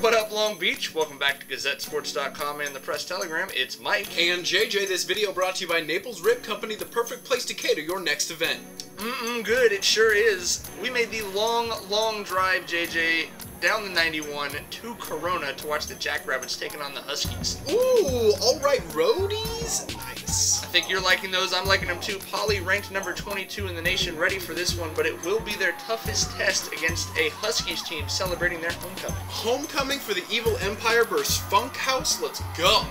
What up, Long Beach? Welcome back to GazetteSports.com and the Press Telegram. It's Mike. And JJ. This video brought to you by Naples Rib Company, the perfect place to cater your next event. Good, it sure is. We made the long drive, JJ, down the 91 to Corona to watch the Jackrabbits taking on the Huskies. Ooh, alright, roadies. Nice. I think you're liking those. I'm liking them too. Poly ranked number 22 in the nation, ready for this one, but it will be their toughest test against a Huskies team celebrating their homecoming. Homecoming for the Evil Empire versus Funk House. Let's go.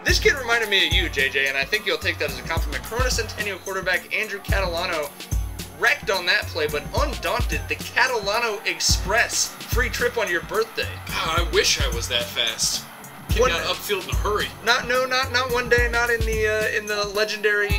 This kid reminded me of you, JJ, and I think you'll take that as a compliment. Corona Centennial quarterback Andrew Catalano wrecked on that play, but undaunted, the Catalano Express, free trip on your birthday. God, I wish I was that fast. Kid got upfield in a hurry. Not one day, not in the legendary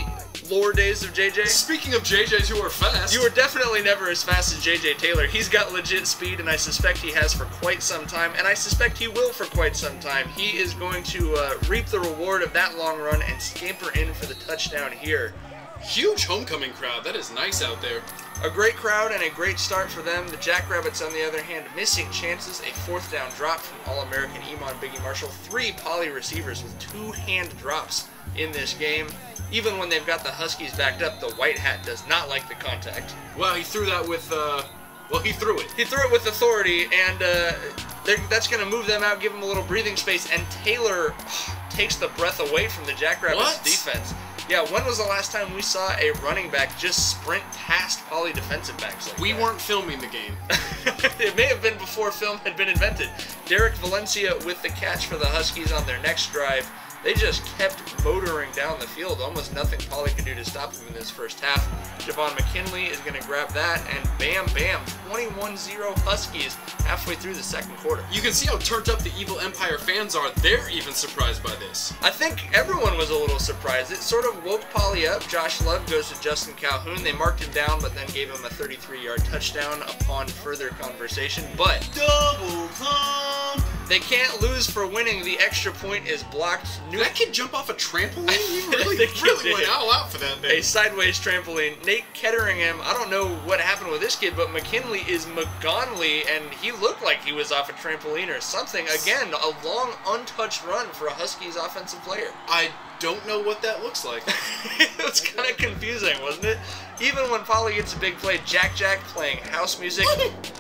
lore days of JJ. Speaking of JJs who are fast, you were definitely never as fast as JJ Taylor. He's got legit speed, and I suspect he has for quite some time, and I suspect he will for quite some time. He is going to reap the reward of that long run and scamper in for the touchdown here. Huge homecoming crowd. That is nice out there. A great crowd and a great start for them. The Jackrabbits, on the other hand, missing chances. A fourth down drop from All-American Iman Biggie Marshall. 3 Poly receivers with 2 hand drops in this game. Even when they've got the Huskies backed up, the White Hat does not like the contact. Well, he threw that with, he threw it. He threw it with authority, and that's going to move them out, give them a little breathing space, and Taylor takes the breath away from the Jackrabbits defense. Yeah, when was the last time we saw a running back just sprint past Poly defensive backs like that? We weren't filming the game. It may have been before film had been invented. Derek Valencia with the catch for the Huskies on their next drive. They just kept motoring down the field. Almost nothing Poly could do to stop them in this first half. Javon McKinley is going to grab that, and bam, 21-0 Huskies halfway through the second quarter. You can see how turned up the Evil Empire fans are. They're even surprised by this. I think everyone was a little surprised. It sort of woke Poly up. Josh Love goes to Justin Calhoun. They marked him down, but then gave him a 33-yard touchdown upon further conversation. But double pump. They can't lose for winning. The extra point is blocked. Did that kid jump off a trampoline? He really went all out for that thing. A sideways trampoline. Nate Ketteringham, I don't know what happened with this kid, but McKinley is McGonley, and he looked like he was off a trampoline or something. Again, a long, untouched run for a Huskies offensive player. I don't know what that looks like. It was kind of confusing, wasn't it? Even when Poly gets a big play, Jack playing house music.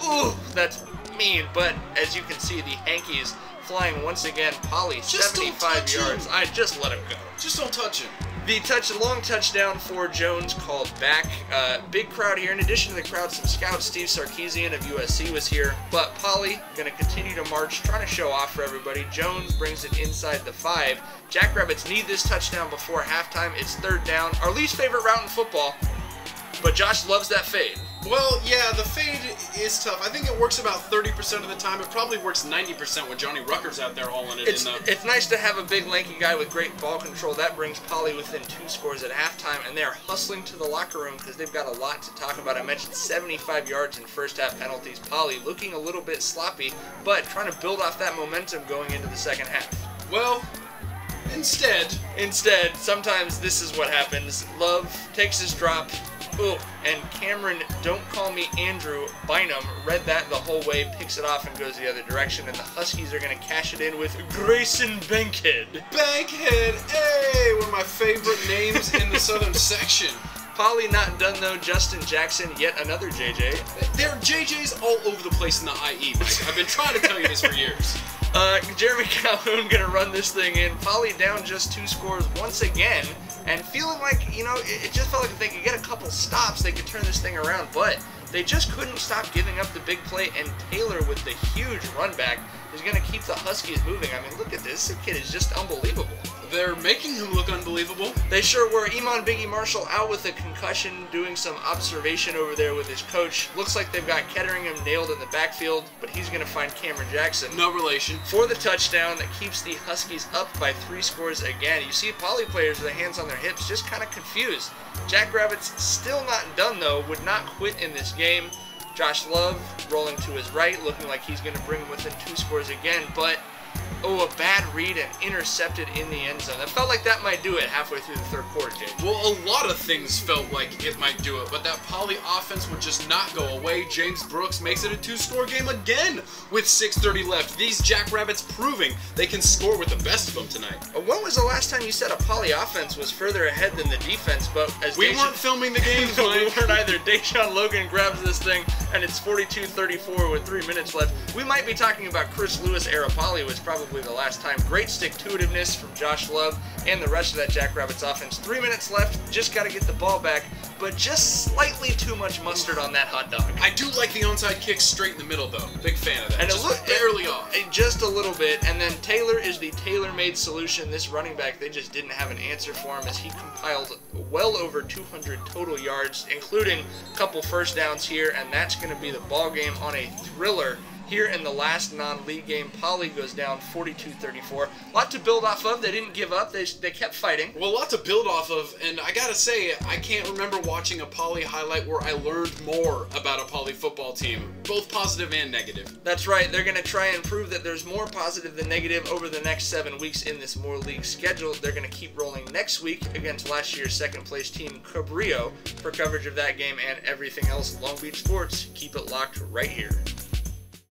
Ooh, that's mean, but as you can see, the Hankies flying once again. Poly, 75 yards. I just let him go. Just don't touch him. The long touchdown for Jones called back. Big crowd here. In addition to the crowd, some scouts. Steve Sarkisian of USC was here. But Poly going to continue to march, trying to show off for everybody. Jones brings it inside the 5. Jackrabbits need this touchdown before halftime. It's 3rd down. Our least favorite route in football. But Josh loves that fade. Well, yeah, the fade is tough. I think it works about 30% of the time. It probably works 90% when Johnny Rucker's out there hauling it in, though. It's nice to have a big, lanky guy with great ball control. That brings Poly within 2 scores at halftime, and they're hustling to the locker room because they've got a lot to talk about. I mentioned 75 yards in first half penalties. Poly looking a little bit sloppy, but trying to build off that momentum going into the second half. Well, instead, sometimes this is what happens. Love takes his drop. Ooh, and Cameron, don't call me Andrew Bynum, read that the whole way, picks it off and goes the other direction, and the Huskies are going to cash it in with Grayson Bankhead. Bankhead, hey, one of my favorite names in the southern section. Poly not done though. Justin Jackson, yet another JJ. There are JJs all over the place in the IE, Mike. I've been trying to tell you this for years. Jeremy Calhoun going to run this thing in. Poly down just 2 scores once again. And feeling like, you know, it just felt like if they could get a couple stops, they could turn this thing around. But they just couldn't stop giving up the big play. And Taylor, with the huge run back, is going to keep the Huskies moving. I mean, look at this. This kid is just unbelievable. They're making him look unbelievable. They sure were. Iman Biggie Marshall out with a concussion, doing some observation over there with his coach. Looks like they've got Ketteringham nailed in the backfield, but he's going to find Cameron Jackson. No relation. For the touchdown that keeps the Huskies up by 3 scores again. You see Poly players with their hands on their hips, just kind of confused. Jackrabbits still not done though, would not quit in this game. Josh Love rolling to his right, looking like he's going to bring him within 2 scores again, but Oh, a bad read and intercepted in the end zone. That felt like that might do it halfway through the third quarter, Jake. Well, a lot of things felt like it might do it, but that Poly offense would just not go away. James Brooks makes it a 2-score game again with 6:30 left. These Jackrabbits proving they can score with the best of them tonight. When was the last time you said a Poly offense was further ahead than the defense? But as we weren't filming the games, no, we weren't either. Deshaun Logan grabs this thing, and it's 42-34 with 3 minutes left. We might be talking about Chris Lewis era Poly was probably the last time. Great stick-to-itiveness from Josh Love and the rest of that Jackrabbits offense. 3 minutes left, just got to get the ball back, but just slightly too much mustard on that hot dog. I do like the onside kick straight in the middle, though. Big fan of that. And just it looked barely off. Just a little bit, and then Taylor is the tailor-made solution. This running back, they just didn't have an answer for him as he compiled well over 200 total yards, including a couple first downs here, and that's going to be the ball game on a thriller. Here in the last non-league game, Poly goes down 42-34. A lot to build off of. They didn't give up. They kept fighting. Well, a lot to build off of, and I gotta say, I can't remember watching a Poly highlight where I learned more about a Poly football team, both positive and negative. That's right. They're going to try and prove that there's more positive than negative over the next 7 weeks in this More League schedule. They're going to keep rolling next week against last year's second-place team, Cabrillo, for coverage of that game and everything else Long Beach Sports. Keep it locked right here.